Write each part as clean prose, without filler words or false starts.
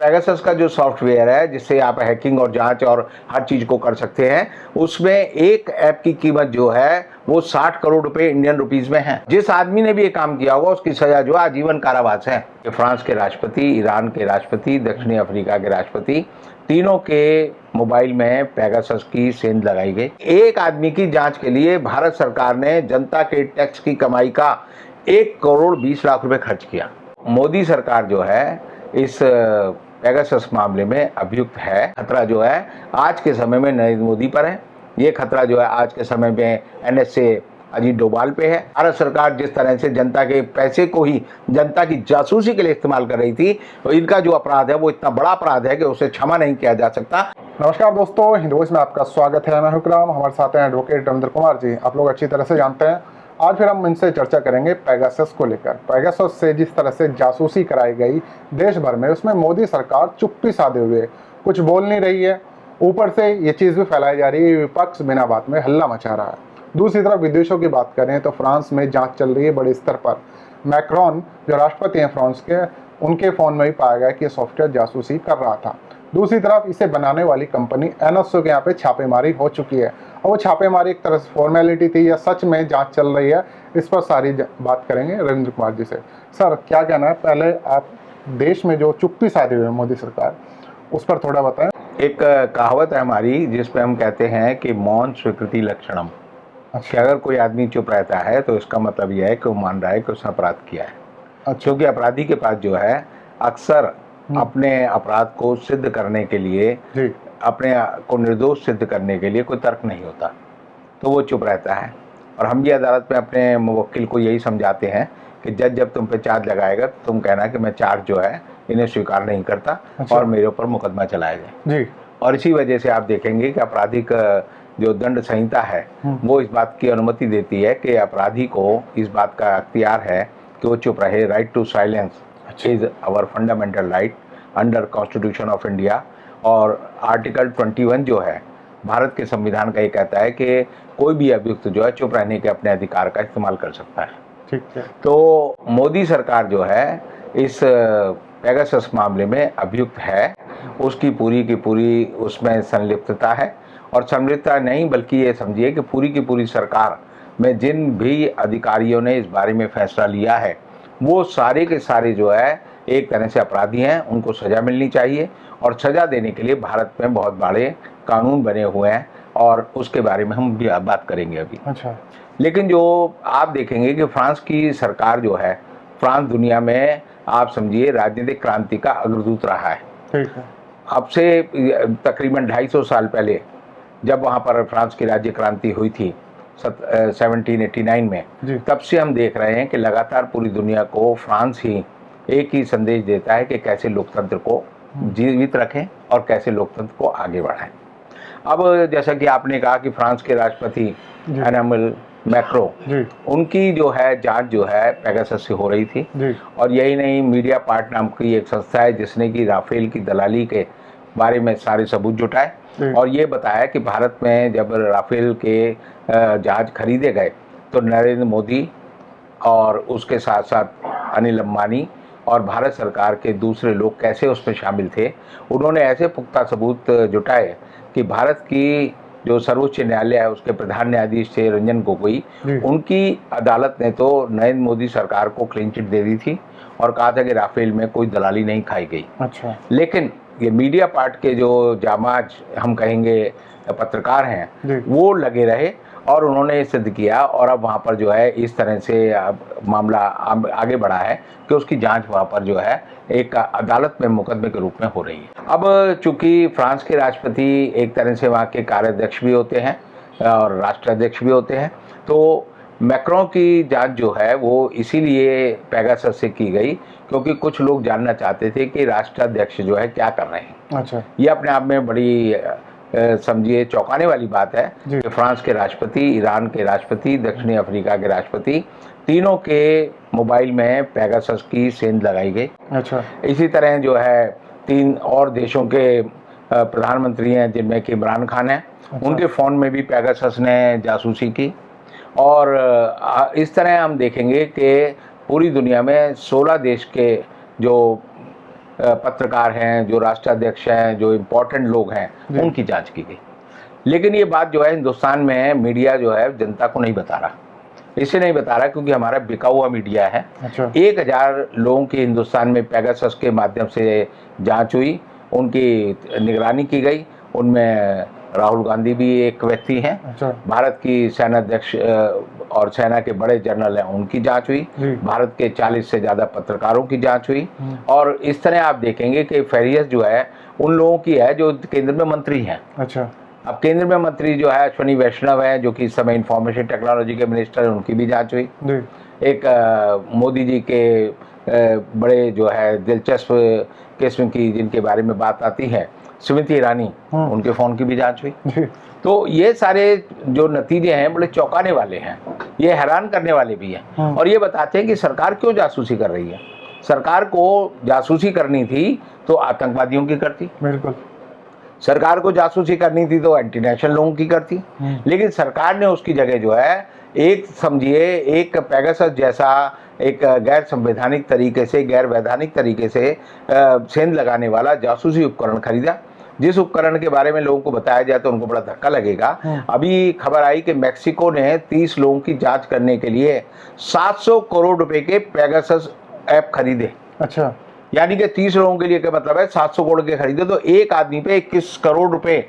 Pegasus का जो software है जिससे आप हैकिंग और जांच और हर चीज को कर सकते हैं, उसमें एक ऐप की कीमत जो है वो 60 करोड़ रुपए इंडियन रुपीस में है। जिस आदमी ने भी ये काम किया होगा उसकी सजा जो है आजीवन कारावास है। फ्रांस के राष्ट्रपति, ईरान के राष्ट्रपति, दक्षिणी अफ्रीका के राष्ट्रपति, तीनों के मोबाइल में पेगासस की सेंध लगाई गई। एक आदमी की जांच के लिए भारत सरकार ने जनता के टैक्स की कमाई का 1 करोड़ 20 लाख रुपए खर्च किया। मोदी सरकार जो है इस पेगासस मामले में अभियुक्त है। खतरा जो है आज के समय में नरेंद्र मोदी पर है। ये खतरा जो है आज के समय में NSA अजीत डोभाल पे है। भारत सरकार जिस तरह से जनता के पैसे को ही जनता की जासूसी के लिए इस्तेमाल कर रही थी, तो इनका जो अपराध है वो इतना बड़ा अपराध है कि उसे क्षमा नहीं किया जा सकता। नमस्कार दोस्तों, हिंदू वॉइस में आपका स्वागत है। मैं हुक्राम, हमारे साथ हैं एडवोकेट रविंद्र कुमार जी। आप लोग अच्छी तरह से जानते हैं। आज फिर हम इनसे चर्चा करेंगे पेगासस को लेकर। पेगासस से जिस तरह से जासूसी कराई गई देश भर में, उसमें मोदी सरकार चुप्पी साधे हुए कुछ बोल नहीं रही है। ऊपर से ये चीज़ भी फैलाई जा रही है, विपक्ष बिना बात में हल्ला मचा रहा है। दूसरी तरफ विदेशों की बात करें तो फ्रांस में जांच चल रही है बड़े स्तर पर। मैक्रोन जो राष्ट्रपति हैं फ्रांस के, उनके फ़ोन में भी पाया गया कि ये सॉफ्टवेयर जासूसी कर रहा था। दूसरी तरफ इसे बनाने वाली कंपनी NSO के यहाँ पे छापेमारी हो चुकी है, और वो छापेमारी एक तरह से फॉर्मेलिटी थी या सच में जांच चल रही है, इस पर सारी बात करेंगे रविंद्र कुमार जी से। सर, क्या कहना है, पहले आप देश में जो चुप्पी साधे हुए मोदी सरकार, उस पर थोड़ा बताएं। एक कहावत है हमारी जिसपे हम कहते हैं कि मौन स्वीकृति लक्षणम। कि अगर कोई आदमी चुप रहता है तो इसका मतलब यह है कि वो मान रहा है कि उसने अपराध किया है। क्योंकि अपराधी के पास जो है अक्सर अपने अपराध को सिद्ध करने के लिए, अपने को निर्दोष सिद्ध करने के लिए कोई तर्क नहीं होता, तो वो चुप रहता है। और हम भी अदालत में अपने मुवक्किल को यही समझाते हैं कि जज जब तुम पे चार्ज लगाएगा तो तुम कहना कि मैं चार्ज जो है इन्हें स्वीकार नहीं करता और मेरे ऊपर मुकदमा चलाया जाए। और इसी वजह से आप देखेंगे कि आपराधिक जो दंड संहिता है वो इस बात की अनुमति देती है कि अपराधी को इस बात का अख्तियार है कि वो चुप रहे। Right to silence is our fundamental right under constitution of India. और आर्टिकल 21 जो है भारत के संविधान का ये कहता है कि कोई भी अभियुक्त जो है चुप रहने के अपने अधिकार का इस्तेमाल कर सकता है। ठीक है। तो मोदी सरकार जो है इस पेगासस मामले में अभियुक्त है, उसकी पूरी की पूरी उसमें संलिप्तता है। और संलिप्तता नहीं बल्कि ये समझिए कि पूरी की पूरी सरकार में जिन भी अधिकारियों ने इस बारे में फैसला लिया है वो सारे के सारे जो है एक तरह से अपराधी हैं, उनको सज़ा मिलनी चाहिए। और सज़ा देने के लिए भारत में बहुत बड़े कानून बने हुए हैं और उसके बारे में हम भी बात करेंगे अभी। अच्छा। लेकिन जो आप देखेंगे कि फ्रांस की सरकार जो है, फ्रांस दुनिया में आप समझिए राजनीतिक क्रांति का अग्रदूत रहा है। ठीक है। अब से तकरीबन 250 साल पहले जब वहाँ पर फ्रांस की राज्य क्रांति हुई थी 1789 में, तब से हम देख रहे हैं कि लगातार पूरी दुनिया को फ्रांस ही एक ही संदेश देता है कि कैसे लोकतंत्र को जीवित रखें और कैसे लोकतंत्र को आगे बढ़ाएं। अब जैसा कि आपने कहा कि फ्रांस के राष्ट्रपति एमेनुएल मैक्रो, उनकी जो है जांच जो है पेगासस से हो रही थी। और यही नहीं, मीडिया पार्ट नाम की एक संस्था है जिसने कि राफेल की दलाली के बारे में सारे सबूत जुटाए और ये बताया कि भारत में जब राफेल के जहाज खरीदे गए तो नरेंद्र मोदी और उसके साथ साथ अनिल अंबानी और भारत सरकार के दूसरे लोग कैसे उसमें शामिल थे। उन्होंने ऐसे पुख्ता सबूत जुटाए कि भारत की जो सर्वोच्च न्यायालय है उसके प्रधान न्यायाधीश थे रंजन गोगोई, उनकी अदालत ने तो नरेंद्र मोदी सरकार को क्लीन चिट दे दी थी और कहा था कि राफेल में कोई दलाली नहीं खाई गई। अच्छा। लेकिन ये मीडिया पार्ट के जो जामाज हम कहेंगे पत्रकार हैं वो लगे रहे और उन्होंने सिद्ध किया और अब वहाँ पर जो है इस तरह से मामला आगे बढ़ा है कि उसकी जांच वहाँ पर जो है एक अदालत में मुकदमे के रूप में हो रही है। अब चूंकि फ्रांस के राष्ट्रपति एक तरह से वहाँ के कार्याध्यक्ष भी होते हैं और राष्ट्राध्यक्ष भी होते हैं, तो मैक्रों की जांच जो है वो इसीलिए पेगासस से की गई क्योंकि कुछ लोग जानना चाहते थे कि राष्ट्राध्यक्ष जो है क्या कर रहे हैं। अच्छा। ये अपने आप में बड़ी समझिए चौंकाने वाली बात है कि फ्रांस के राष्ट्रपति, ईरान के राष्ट्रपति, दक्षिणी अफ्रीका के राष्ट्रपति, तीनों के मोबाइल में पेगासस की सेंध लगाई गई। अच्छा। इसी तरह जो है 3 और देशों के प्रधानमंत्री हैं जिनमें कि इमरान खान हैं। अच्छा। उनके फ़ोन में भी पेगासस ने जासूसी की। और इस तरह हम देखेंगे कि पूरी दुनिया में 16 देश के जो पत्रकार हैं, जो राष्ट्राध्यक्ष हैं, जो इम्पोर्टेंट लोग हैं, उनकी जांच की गई। लेकिन ये बात जो है हिंदुस्तान में मीडिया जो है जनता को नहीं बता रहा। इससे नहीं बता रहा क्योंकि हमारा बिका हुआ मीडिया है। अच्छा। 1000 लोगों की हिंदुस्तान में पेगासस के माध्यम से जांच हुई, उनकी निगरानी की गई। उनमें राहुल गांधी भी एक व्यक्ति हैं। अच्छा। भारत की सेनाध्यक्ष और सेना के बड़े जनरल हैं, उनकी जांच हुई। भारत के 40 से ज़्यादा पत्रकारों की जांच हुई। और इस तरह आप देखेंगे कि फहरिस्त जो है उन लोगों की है जो केंद्र में मंत्री हैं। अच्छा। अब केंद्र में मंत्री जो है अश्विनी वैष्णव है, जो कि इस समय इंफॉर्मेशन टेक्नोलॉजी के मिनिस्टर हैं, उनकी भी जांच हुई। एक मोदी जी के बड़े जो है दिलचस्प किस्म की जिनके बारे में बात आती है, स्मृति ईरानी, उनके फ़ोन की भी जांच हुई। तो ये सारे जो नतीजे हैं बड़े चौंकाने वाले हैं, ये हैरान करने वाले भी हैं। और ये बताते हैं कि सरकार क्यों जासूसी कर रही है। सरकार को जासूसी करनी थी तो आतंकवादियों की करती, बिल्कुल। सरकार को जासूसी करनी थी तो एंटी नेशनल लोगों की करती। लेकिन सरकार ने उसकी जगह जो है एक समझिए एक पेगासस जैसा एक गैर संवैधानिक तरीके से, गैर वैधानिक तरीके से सेंध लगाने वाला जासूसी उपकरण खरीदा, जिस उपकरण के बारे में लोगों को बताया जाए तो उनको बड़ा धक्का लगेगा। अभी खबर आई कि मेक्सिको ने 30 लोगों की जांच करने के लिए 700 करोड़ रुपए के पेगासस ऐप खरीदे। अच्छा। यानी कि 30 लोगों के लिए क्या मतलब है, 700 करोड़ के खरीदे तो एक आदमी पे 21 करोड़ रुपए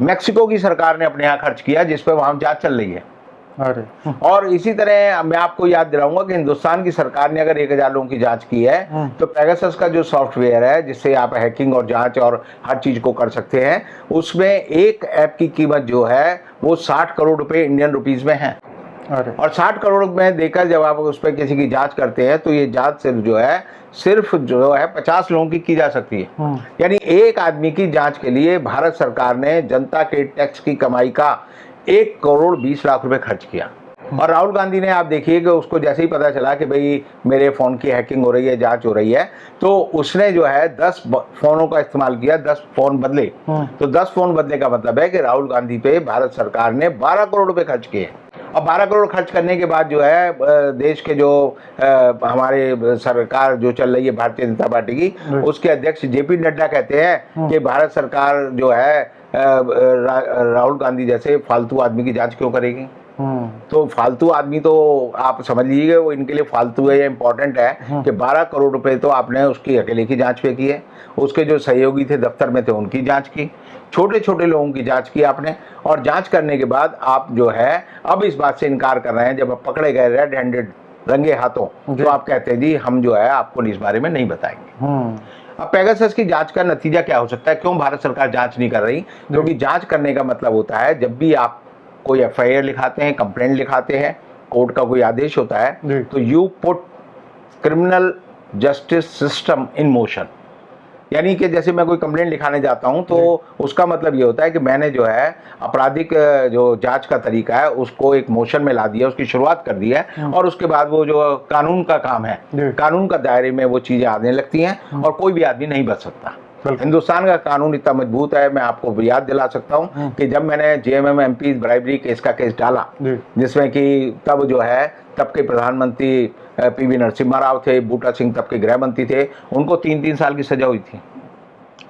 मेक्सिको की सरकार ने अपने यहाँ खर्च किया, जिस पे वहां जांच चल रही है। अरे। और इसी तरह मैं आपको याद दिलाऊंगा कि हिंदुस्तान की सरकार ने अगर 1000 लोगों की जांच की है तो पेगासस का जो सॉफ्टवेयर है जिससे आप हैकिंग और जांच और हर चीज को कर सकते हैं, उसमें एक ऐप की कीमत जो है वो 60 करोड़ रुपए इंडियन रुपीज में है। और 60 करोड़ में देकर जब आप उस पर किसी की जांच करते हैं तो ये जांच सिर्फ जो है 50 लोगों की जा सकती है। यानी एक आदमी की जांच के लिए भारत सरकार ने जनता के टैक्स की कमाई का 1 करोड़ 20 लाख रुपए खर्च किया। और राहुल गांधी ने आप देखिए कि उसको जैसे ही पता चला कि भाई मेरे फ़ोन की हैकिंग हो रही है, जांच हो रही है, तो उसने जो है 10 फ़ोनों का इस्तेमाल किया, 10 फ़ोन बदले। तो 10 फ़ोन बदले का मतलब है कि राहुल गांधी पे भारत सरकार ने 12 करोड़ रुपए खर्च किए। और 12 करोड़ खर्च करने के बाद जो है देश के जो हमारे सरकार जो चल रही है भारतीय जनता पार्टी की, उसके अध्यक्ष जेपी नड्डा कहते हैं कि भारत सरकार जो है राहुल गांधी जैसे फालतू आदमी की जांच क्यों करेगी। तो फालतू आदमी तो आप समझ लीजिए वो इनके लिए फालतू है या इम्पोर्टेंट है कि 12 करोड़ रुपए तो आपने उसकी अकेले की जांच पे की है, उसके जो सहयोगी थे दफ्तर में थे उनकी जांच की, छोटे छोटे लोगों की जांच की आपने। और जांच करने के बाद आप जो है अब इस बात से इनकार कर रहे हैं, जब आप पकड़े गए रेड हैंडेड रंगे हाथों, तो आप कहते हैं जी हम जो है आपको इस बारे में नहीं बताएंगे। अब पेगासस की जांच का नतीजा क्या हो सकता है, क्यों भारत सरकार जांच नहीं कर रही? क्योंकि जांच करने का मतलब होता है जब भी आप कोई एफआईआर लिखाते हैं, कंप्लेंट लिखाते हैं, कोर्ट का कोई आदेश होता है, तो you put criminal justice system in motion. यानी कि जैसे मैं कोई कंप्लेंट लिखाने जाता हूं तो उसका मतलब ये होता है कि मैंने जो है आपराधिक जो जांच का तरीका है उसको एक मोशन में ला दिया, उसकी शुरुआत कर दी है, और उसके बाद वो जो कानून का काम है, कानून का दायरे में वो चीजें आने लगती हैं और कोई भी आदमी नहीं बच सकता। हिंदुस्तान का कानून इतना मजबूत है, मैं आपको याद दिला सकता हूं कि जब मैंने जेएमएम एमपी ब्राइबरी केस का केस डाला, जिसमें कि तब जो है तब के प्रधानमंत्री पीवी नरसिम्हा राव थे, बूटा सिंह तब के गृह मंत्री थे, उनको 3-3 साल की सजा हुई थी।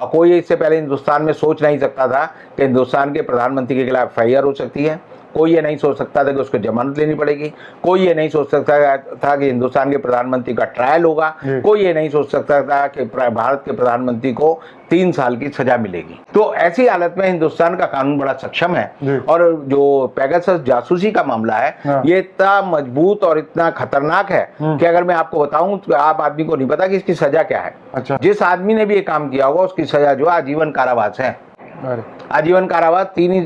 और कोई इससे पहले हिंदुस्तान में सोच नहीं सकता था कि हिंदुस्तान के प्रधानमंत्री के खिलाफ एफआईआर हो सकती है। कोई ये नहीं सोच सकता था कि उसको जमानत लेनी पड़ेगी। कोई ये नहीं सोच सकता था कि हिंदुस्तान के प्रधानमंत्री का ट्रायल होगा। कोई ये नहीं सोच सकता था कि भारत के प्रधानमंत्री को 3 साल की सजा मिलेगी। तो ऐसी हालत में हिंदुस्तान का कानून बड़ा सक्षम है। और जो पेगासस जासूसी का मामला है ये इतना मजबूत और इतना खतरनाक है कि अगर मैं आपको बताऊं तो आप आदमी को नहीं पता कि इसकी सजा क्या है। अच्छा। जिस आदमी ने भी ये काम किया होगा उसकी सजा जो आजीवन कारावास है। आजीवन कारावास 3 ही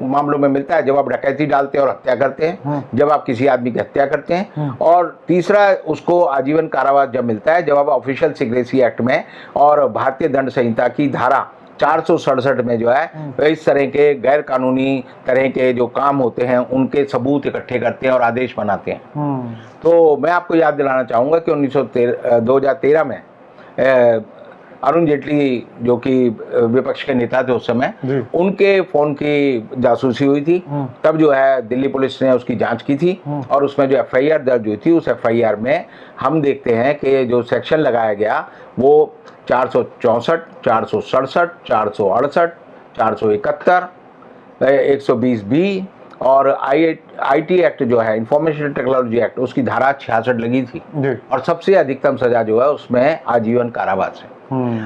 मामलों में मिलता है, जब आप डकैती डालते हैं और हत्या करते हैं, जब आप किसी आदमी की हत्या करते हैं, और तीसरा उसको आजीवन कारावास जब मिलता है जब आप ऑफिशियल सीक्रेसी एक्ट में और भारतीय दंड संहिता की धारा 467 में जो है इस तरह के गैर कानूनी तरह के जो काम होते हैं उनके सबूत इकट्ठे करते हैं और आदेश बनाते हैं। तो मैं आपको याद दिलाना चाहूँगा कि 2013 में अरुण जेटली जो कि विपक्ष के नेता थे उस समय, उनके फोन की जासूसी हुई थी। तब जो है दिल्ली पुलिस ने उसकी जांच की थी और उसमें जो एफआईआर दर्ज हुई थी, उस एफआईआर में हम देखते हैं कि जो सेक्शन लगाया गया वो 464, 467, 468, 471, 120B और आईटी एक्ट जो है, इंफॉर्मेशन टेक्नोलॉजी एक्ट, उसकी धारा 66 लगी थी और सबसे अधिकतम सजा जो है उसमें आजीवन कारावास है।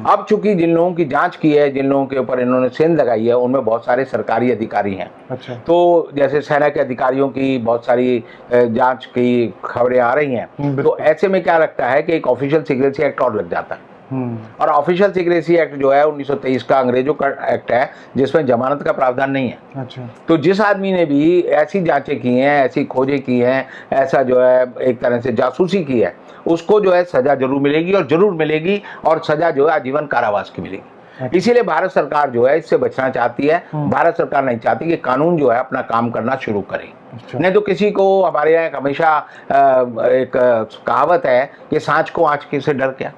अब चूंकि जिन लोगों की जांच की है, जिन लोगों के ऊपर इन्होंने सेंध लगाई है, उनमें बहुत सारे सरकारी अधिकारी हैं। अच्छा। तो जैसे सेना के अधिकारियों की बहुत सारी जांच की खबरें आ रही हैं, तो ऐसे में क्या लगता है कि एक ऑफिशियल सीक्रेसी एक्ट और लग जाता है। और ऑफिशियल सीक्रेसी एक्ट जो है 1923 का अंग्रेजों का एक्ट है, जिसमें जमानत का प्रावधान नहीं है। अच्छा। तो जिस आदमी ने भी ऐसी जांचें की हैं, ऐसी खोजें की हैं, ऐसा जो है एक तरह से जासूसी की है, उसको जो है सजा जरूर मिलेगी और जरूर मिलेगी, और सजा जो है आजीवन कारावास की मिलेगी। इसीलिए भारत सरकार जो है इससे बचना चाहती है। भारत सरकार नहीं चाहती कि कानून जो है अपना काम करना शुरू करे। नहीं तो किसी को, हमारे यहाँ हमेशा एक कहावत है कि सांच को आँच से डर क्या।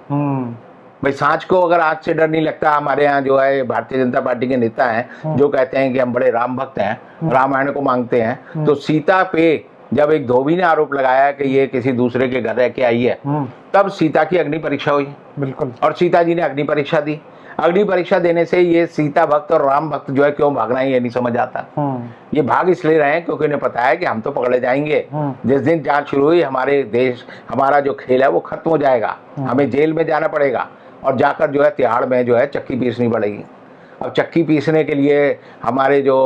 भाई सांच को अगर आँच से डर नहीं लगता, हमारे यहाँ जो है भारतीय जनता पार्टी के नेता हैं जो कहते हैं कि हम बड़े राम भक्त हैं, रामायण को मांगते हैं, तो सीता पे जब एक धोबी ने आरोप लगाया कि ये किसी दूसरे के घर रह के आई है, तब सीता की अग्नि परीक्षा हुई। बिल्कुल। और सीता जी ने अग्नि परीक्षा दी। अग्नि परीक्षा देने से ये सीता भक्त और राम भक्त जो है क्यों भागना है, ये नहीं समझ आता। ये भाग इसलिए रहे हैं क्योंकि उन्हें पता है कि हम तो पकड़े जाएंगे। जिस दिन जांच शुरू हुई, हमारे देश, हमारा जो खेल है वो खत्म हो जाएगा, हमें जेल में जाना पड़ेगा और जाकर जो है तिहाड़ में जो है चक्की पीसनी पड़ेगी। अब चक्की पीसने के लिए हमारे जो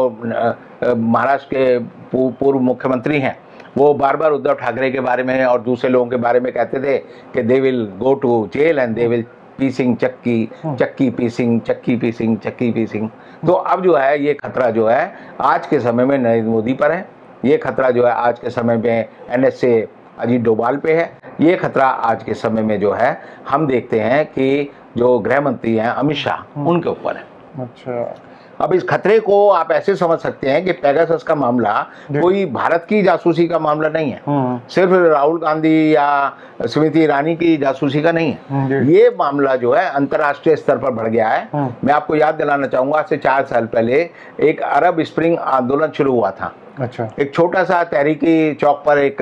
महाराष्ट्र के पूर्व मुख्यमंत्री हैं, वो बार बार उद्धव ठाकरे के बारे में और दूसरे लोगों के बारे में कहते थे कि they will go to jail and they will पीसिंग चक्की, चक्की पीसिंग, चक्की पीसिंग, चक्की पीसिंग। तो अब जो है ये खतरा जो है आज के समय में नरेंद्र मोदी पर है, ये खतरा जो है आज के समय में NSA अजीत डोभाल पे है, ये खतरा आज के समय में जो है हम देखते हैं कि जो गृह मंत्री हैं अमित शाह, उनके ऊपर है। अच्छा। अब इस खतरे को आप ऐसे समझ सकते हैं कि पेगासस का मामला कोई भारत की जासूसी का मामला नहीं है, सिर्फ राहुल गांधी या स्मृति ईरानी की जासूसी का नहीं है। ये मामला जो है अंतर्राष्ट्रीय स्तर पर बढ़ गया है। मैं आपको याद दिलाना चाहूंगा, आज से 4 साल पहले एक अरब स्प्रिंग आंदोलन शुरू हुआ था। अच्छा। एक छोटा सा तहरीकी चौक पर एक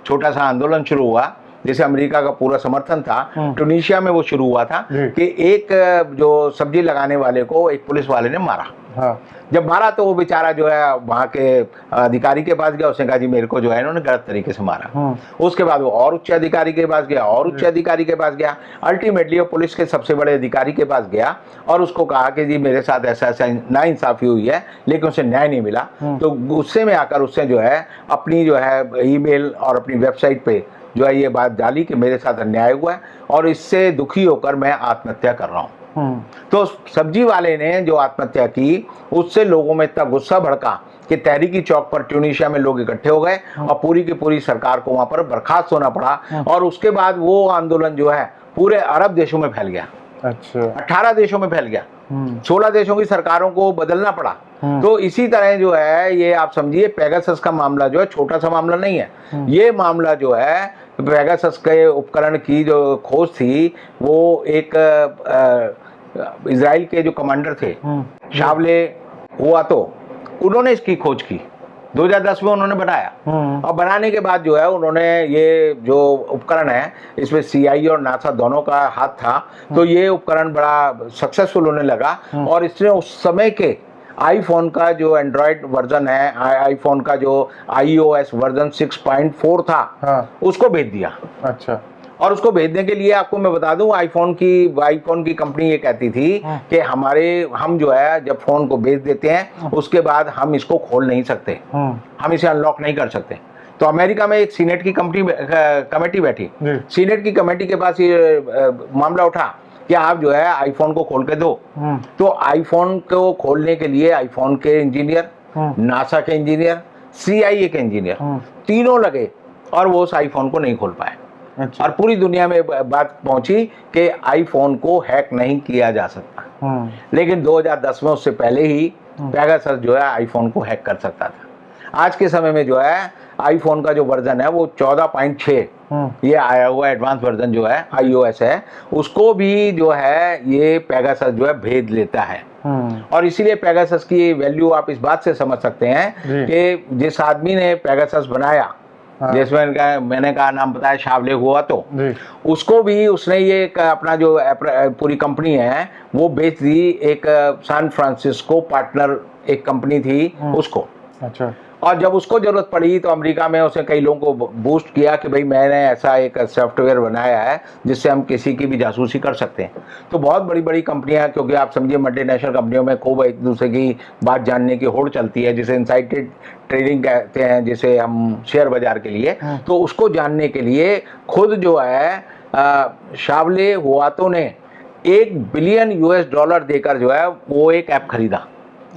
छोटा सा आंदोलन शुरू हुआ, जिसे अमेरिका का पूरा समर्थन था। टूनीशिया में वो शुरू हुआ था कि एक जो सब्जी लगाने वाले को एक पुलिस वाले ने मारा। हाँ। जब मारा तो वो बेचारा जो है वहाँ के अधिकारी के पास गया, उसने कहा जी मेरे को जो है इन्होंने गलत तरीके से मारा। उसके बाद वो और उच्च अधिकारी के पास गया, और उच्च अधिकारी के पास गया, अल्टीमेटली वो पुलिस के सबसे बड़े अधिकारी के पास गया और उसको कहा कि जी मेरे साथ ऐसा ऐसा नाइंसाफी हुई है, लेकिन उसे न्याय नहीं मिला। तो गुस्से में आकर उसने जो है अपनी जो है ईमेल और अपनी वेबसाइट पे जो है ये बात डाली कि मेरे साथ अन्याय हुआ है और इससे दुखी होकर मैं आत्महत्या कर रहा हूँ। तो सब्जी वाले ने जो आत्महत्या की, उससे लोगों में इतना गुस्सा भड़का कि तहरीकी चौक पर ट्यूनीशिया में लोग इकट्ठे हो गए और पूरी की पूरी सरकार को वहां पर बर्खास्त होना पड़ा। और उसके बाद वो आंदोलन जो है पूरे अरब देशों में फैल गया। अच्छा। 18 देशों में फैल गया, 16 देशों की सरकारों को बदलना पड़ा। तो इसी तरह जो है ये आप समझिए पेगासस का मामला जो है छोटा सा मामला नहीं है। ये मामला जो है पेगासस के उपकरण की जो खोज थी, वो एक इजराइल के जो कमांडर थे शावले हुआ, तो उन्होंने इसकी खोज की 2010 में उन्होंने बनाया। और बनाने के बाद जो है उन्होंने ये जो उपकरण है इसमें CIA और नासा दोनों का हाथ था। तो ये उपकरण बड़ा सक्सेसफुल होने लगा और इसने उस समय के आईफोन का जो एंड्रॉयड वर्जन है, आईफोन का जो iOS वर्जन 6.4 था, उसको भेज दिया। अच्छा। और उसको भेजने के लिए आपको मैं बता दूं, आईफोन की कंपनी ये कहती थी कि हम जो है जब फोन को भेज देते हैं उसके बाद हम इसको खोल नहीं सकते, हम इसे अनलॉक नहीं कर सकते। तो अमेरिका में एक सीनेट की कमेटी बैठी, सीनेट की कमेटी के पास ये मामला उठा कि आप जो है आईफोन को खोल के दो। तो आईफोन को खोलने के लिए आईफोन के इंजीनियर, नासा के इंजीनियर, CIA के इंजीनियर, तीनों लगे और वो उस आईफोन को नहीं खोल पाए। अच्छा। और पूरी दुनिया में बात पहुंची कि आईफोन को हैक नहीं किया जा सकता। लेकिन 2010 में उससे पहले ही पेगासस जो है आईफोन को हैक कर सकता था। आज के समय में जो है आईफोन का जो वर्जन है वो 14.6 ये आया हुआ एडवांस वर्जन जो है iOS है, उसको भी जो है ये पेगासस जो है भेद लेता है। और इसीलिए पेगासस की वैल्यू आप इस बात से समझ सकते हैं कि जिस आदमी ने पेगासस बनाया, जिसमें मैंने कहा नाम बताया शावले हुआ, तो उसको भी उसने ये अपना जो पूरी कंपनी है वो बेच दी एक सैन फ्रांसिस्को पार्टनर एक कंपनी थी उसको। अच्छा। और जब उसको जरूरत पड़ी तो अमेरिका में उसने कई लोगों को बूस्ट किया कि भाई मैंने ऐसा एक सॉफ्टवेयर बनाया है जिससे हम किसी की भी जासूसी कर सकते हैं। तो बहुत बड़ी बड़ी कंपनियां, क्योंकि आप समझिए मल्टीनेशनल कंपनियों में खूब एक दूसरे की बात जानने की होड़ चलती है, जिसे इनसाइडेड ट्रेडिंग कहते हैं, जिसे हम शेयर बाजार के लिए, तो उसको जानने के लिए खुद जो है शावले हुआतो ने $1 बिलियन देकर जो है वो एक ऐप खरीदा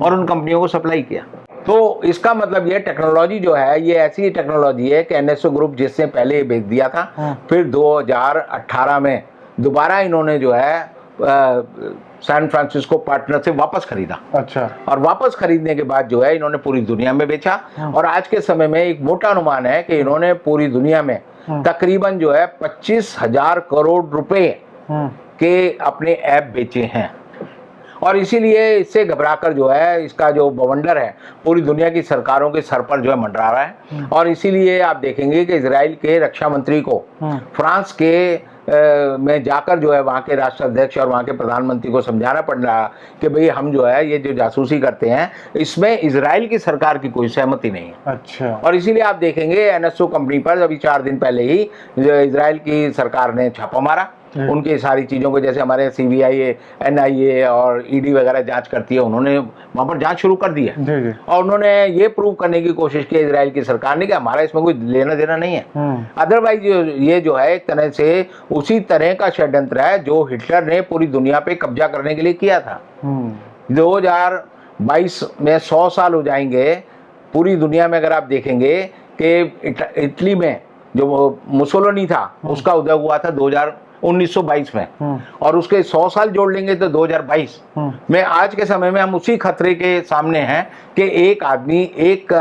और उन कंपनियों को सप्लाई किया। तो इसका मतलब ये टेक्नोलॉजी जो है ये ऐसी टेक्नोलॉजी है कि एनएसओ ग्रुप जिसने पहले बेच दिया था, फिर 2018 में दोबारा इन्होंने जो है सैन फ्रांसिस्को पार्टनर से वापस खरीदा। अच्छा। और वापस खरीदने के बाद जो है इन्होंने पूरी दुनिया में बेचा। और आज के समय में एक मोटा अनुमान है कि इन्होंने पूरी दुनिया में तकरीबन जो है 25,000 करोड़ रुपए के अपने ऐप बेचे हैं। और इसीलिए इससे घबराकर जो है इसका जो बवंडर है पूरी दुनिया की सरकारों के सर पर जो है मंडरा रहा है। और इसीलिए आप देखेंगे कि इजराइल के रक्षा मंत्री को फ्रांस के में जाकर जो है वहाँ के राष्ट्राध्यक्ष और वहाँ के प्रधानमंत्री को समझाना पड़ रहा कि भाई हम जो है ये जो जासूसी करते हैं इसमें इजराइल की सरकार की कोई सहमति नहीं है। अच्छा। और इसीलिए आप देखेंगे एनएसओ कंपनी पर अभी 4 दिन पहले ही इजराइल की सरकार ने छापा मारा उनकी सारी चीज़ों को, जैसे हमारे सीबीआई, एनआईए और ईडी वगैरह जांच करती है, उन्होंने वहाँ पर जांच शुरू कर दी है। और उन्होंने ये प्रूव करने की कोशिश की इजराइल की सरकार ने कि हमारा इसमें कोई लेना देना नहीं है। अदरवाइज ये जो है एक तरह से उसी तरह का षड्यंत्र है जो हिटलर ने पूरी दुनिया पे कब्जा करने के लिए किया था। 2022 में 100 साल हो जाएंगे पूरी दुनिया में। अगर आप देखेंगे कि इटली में जो मुसोलिनी था उसका उदय हुआ था 1922 में, और उसके 100 साल जोड़ लेंगे तो 2022 में आज के समय में हम उसी खतरे के सामने हैं कि एक आदमी, एक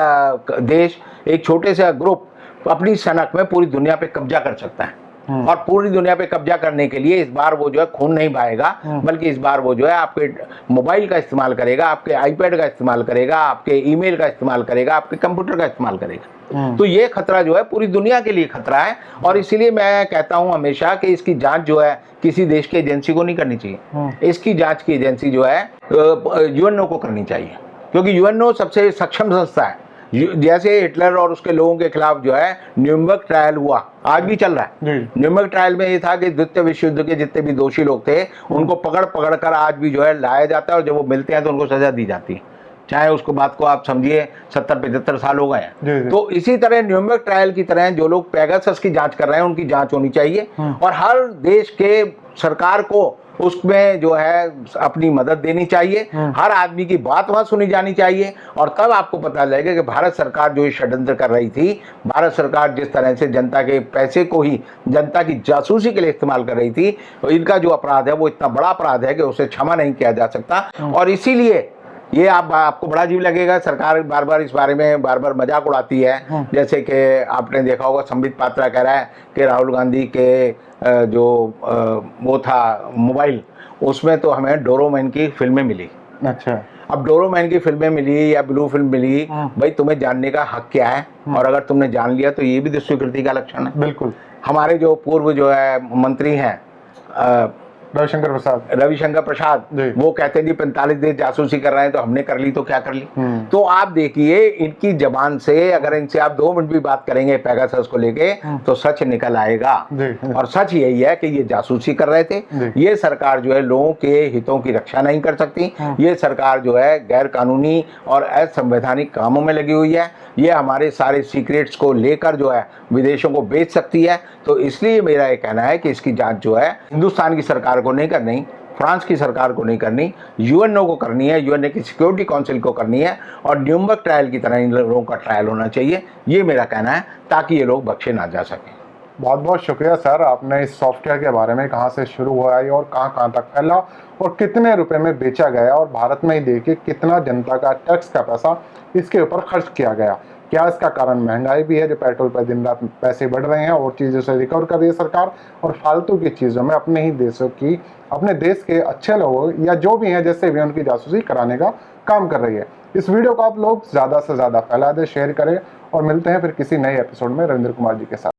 देश, एक छोटे से ग्रुप अपनी सनक में पूरी दुनिया पे कब्जा कर सकता है। और पूरी दुनिया पे कब्जा करने के लिए इस बार वो जो है खून नहीं बहाएगा, बल्कि इस बार वो जो है आपके मोबाइल का इस्तेमाल करेगा, आपके आईपैड का इस्तेमाल करेगा, आपके ईमेल का इस्तेमाल करेगा, आपके कंप्यूटर का इस्तेमाल करेगा। तो ये खतरा जो है पूरी दुनिया के लिए खतरा है। और इसीलिए मैं कहता हूं हमेशा कि इसकी जांच जो है किसी देश की एजेंसी को नहीं करनी चाहिए, इसकी जांच की एजेंसी जो है यूएनओ को करनी चाहिए, क्योंकि यूएनओ सबसे सक्षम संस्था है। जैसे हिटलर और उसके लोगों के खिलाफ जो है न्यूरम्बर्ग ट्रायल हुआ, आज भी चल रहा है। न्यूरम्बर्ग ट्रायल में ये था कि द्वितीय विश्व युद्ध के जितने भी दोषी लोग थे उनको पकड़ पकड़ कर आज भी जो है लाया जाता है, और जब वो मिलते हैं तो उनको सजा दी जाती है, चाहे उसको बात को आप समझिए 70-75 साल हो गए हैं। तो इसी तरह न्यूरम्बर्ग ट्रायल की तरह जो लोग पेगासस की जांच कर रहे हैं उनकी जांच होनी चाहिए, और हर देश के सरकार को उसमें जो है अपनी मदद देनी चाहिए, हर आदमी की बात वहां सुनी जानी चाहिए। और तब आपको पता लगेगा कि भारत सरकार जो ये षड्यंत्र कर रही थी, भारत सरकार जिस तरह से जनता के पैसे को ही जनता की जासूसी के लिए इस्तेमाल कर रही थी, इनका जो अपराध है वो इतना बड़ा अपराध है कि उसे क्षमा नहीं किया जा सकता। और इसीलिए ये आपको बड़ा अजीब लगेगा, सरकार बार बार इस बारे में बार बार मजाक उड़ाती है। जैसे कि आपने देखा होगा संबित पात्रा कह रहा है कि राहुल गांधी के जो वो था मोबाइल, उसमें तो हमें डोरेमोन की फिल्में मिली। अच्छा। अब डोरेमोन की फिल्में मिली या ब्लू फिल्म मिली, भाई तुम्हें जानने का हक क्या है? और अगर तुमने जान लिया तो ये भी दुष्स्वीकृति का लक्षण है। बिल्कुल। हमारे जो पूर्व जो है मंत्री हैं रविशंकर प्रसाद, वो कहते हैं जी 45 देश जासूसी कर रहे हैं तो हमने कर ली तो क्या कर ली। तो आप देखिए इनकी जबान से अगर इनसे आप 2 मिनट भी बात करेंगे पेगासस को लेके तो सच निकल आएगा। और सच यही है कि ये जासूसी कर रहे थे। ये सरकार जो है लोगों के हितों की रक्षा नहीं कर सकती। ये सरकार जो है गैर कानूनी और असंवैधानिक कामों में लगी हुई है। ये हमारे सारे सीक्रेट्स को लेकर जो है विदेशों को बेच सकती है। तो इसलिए मेरा ये कहना है कि इसकी जांच जो है हिंदुस्तान की सरकार को नहीं करनी, फ्रांस की सरकार को नहीं करनी, यूएनओ को करनी है, यूएनओ की सिक्योरिटी काउंसिल को करनी है, और न्यूरम्बर्ग ट्रायल की तरह इन लोगों का ट्रायल होना चाहिए। ये मेरा कहना है, ताकि ये लोग बख्शे ना जा सकें। बहुत बहुत शुक्रिया सर, आपने इस सॉफ्टवेयर के बारे में कहाँ से शुरू हुआ है और कहाँ तक फैला और कितने रुपए में बेचा गया, और भारत में ही देखिए कितना जनता का टैक्स का पैसा इसके ऊपर खर्च किया गया। क्या इसका कारण महंगाई भी है, जो पेट्रोल पर दिन रात पैसे बढ़ रहे हैं और चीज़ों से रिकवर कर रही है सरकार, और फालतू की चीज़ों में अपने ही देशों की, अपने देश के अच्छे लोगों या जो भी हैं जैसे भी उनकी जासूसी कराने का काम कर रही है। इस वीडियो को आप लोग ज़्यादा से ज़्यादा फैला दें, शेयर करें, और मिलते हैं फिर किसी नए एपिसोड में रविंद्र कुमार जी के साथ।